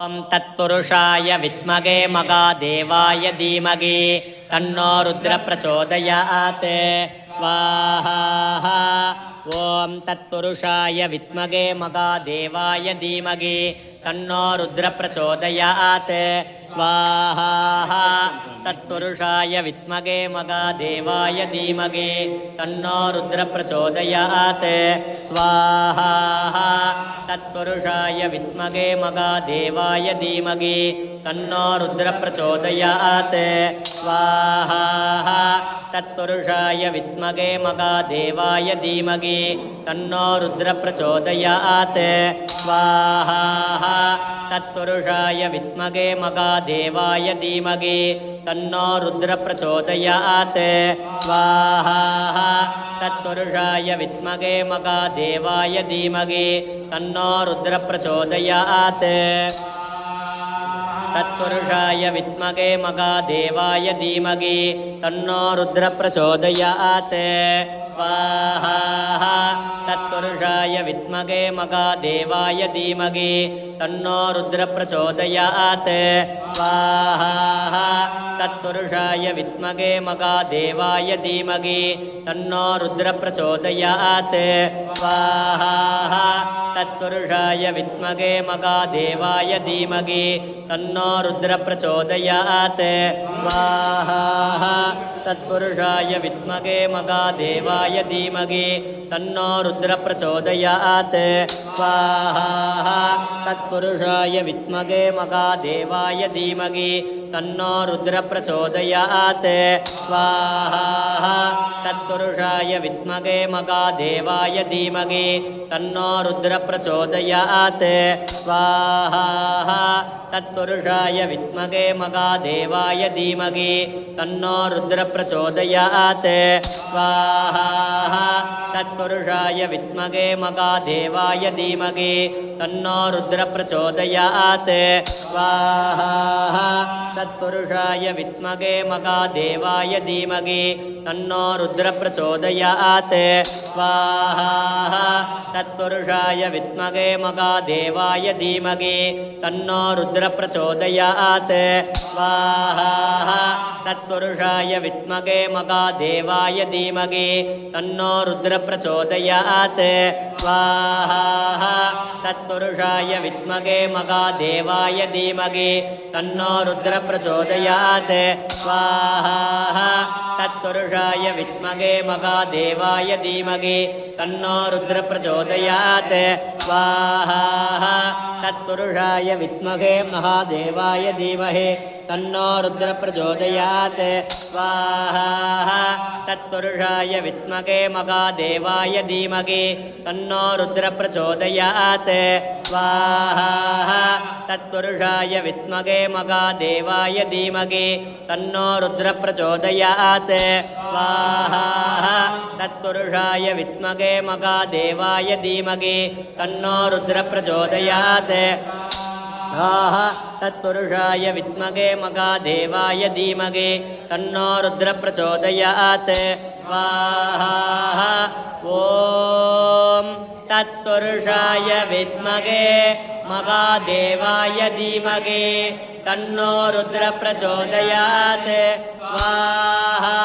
ॐ तत्पुरुषाय विद्महे महादेवाय धीमहि तन्नो रुद्रः प्रचोदयात् स्वाहा। ॐ तत्पुरुषाय विद्महे महादेवाय धीमहि तन्नो रुद्रः प्रचोदयात् स्वाहा। तत्पुरुषाय विद्महे महादेवाय धीमहि तन्नो रुद्रः प्रचोदयात् स्वाहा। तत्पुरुषाय विद्महे महादेवाय धीमहि तन्नो रुद्रः प्रचोदयात् स्वाहा। तत्पुरुषाय विद्महे महादेवाय धीमहि तन्नो रुद्रः प्रचोदयात् स्वाहा। तत्पुरुषाय विद्महे महादेवाय धीमहि तन्नो रुद्रः प्रचोदयात् स्वाहा। तत्पुरुषाय विद्महे महादेवाय धीमहि तन्नो रुद्रः प्रचोदयात्। तत्पुरुषाय विद्महे महादेवाय धीमहि तन्नो रुद्रः प्रचोदयात् स्वाहा। तत्पुरुषाय विद्महे महादेवाय धीमहि तन्नो रुद्रः प्रचोदयात् स्वाहा। तत्पुरुषाय विद्महे महादेवाय धीमहि तन्नो रुद्रः प्रचोदयात् स्वाहा। तत्पुरुषाय विद्महे महादेवाय धीमहि तन्नो रुद्रः प्रचोदयात् स्वाहा। तत्पुरुषाय विद्महे महादेवाय धीमहि तन्नो रुद्रः प्रचोदयात् स्वाहा। तत्पुरुषाय विद्महे महादेवाय धीमहि तन्नो रुद्रः प्रचोदयात् स्वाहा। तत्पुरुषाय विद्महे महादेवाय धीमहि तन्नो रुद्रः प्रचोदयात् स्वाहा। तत्पुरुषाय विद्महे महादेवाय धीमहि तन्नो रुद्रः प्रचोदयात् स्वाहा। तत्पुरुषाय विद्महे महादेवाय धीमहि तन्नो रुद्रः प्रचोदयात् स्वाहा। तत्पुरुषाय विद्महे महादेवाय धीमहि तन्नो रुद्रः प्रचोदयात् स्वाहा। तत्पुरुषाय विद्महे महादेवाय धीमहि तन्नो रुद्रः प्रचोदयात् स्वाहा। तत्पुरुषाय विद्महे महादेवाय धीमहि तन्नो रुद्रः प्रचोदयात् स्वाहा। तत्पुरुषाय विद्महे महादेवाय धीमहि तन्नो रुद्रः प्रचोदयात् स्वाहा। तत्पुरुषाय विद्महे महादेवाय धीमहि तन्नो रुद्रः प्रचोदयात् स्वाहा। तत्पुरुषाय विद्महे महादेवाय धीमहि तन्नो रुद्रः प्रचोदयात् स्वाहा। तत्पुरुषाय विद्महे महादेवाय धीमहि तन्नो रुद्रः प्रचोदयात् स्वाहा। तत्पुरुषाय विद्महे महादेवाय धीमहि तन्नो रुद्रः प्रचोदयात् स्वाहा। तत्पुरुषाय विद्महे महादेवाय धीमहि तन्नो रुद्रः प्रचोदयात् तत्पुरुषाय विद्महे महादेवाय धीमहि तन्नो रुद्रः प्रचोदयात् स्वाहा। ॐ तत्पुरुषाय विद्महे महादेवाय धीमहि तन्नो रुद्रः प्रचोदयात् स्वाहा।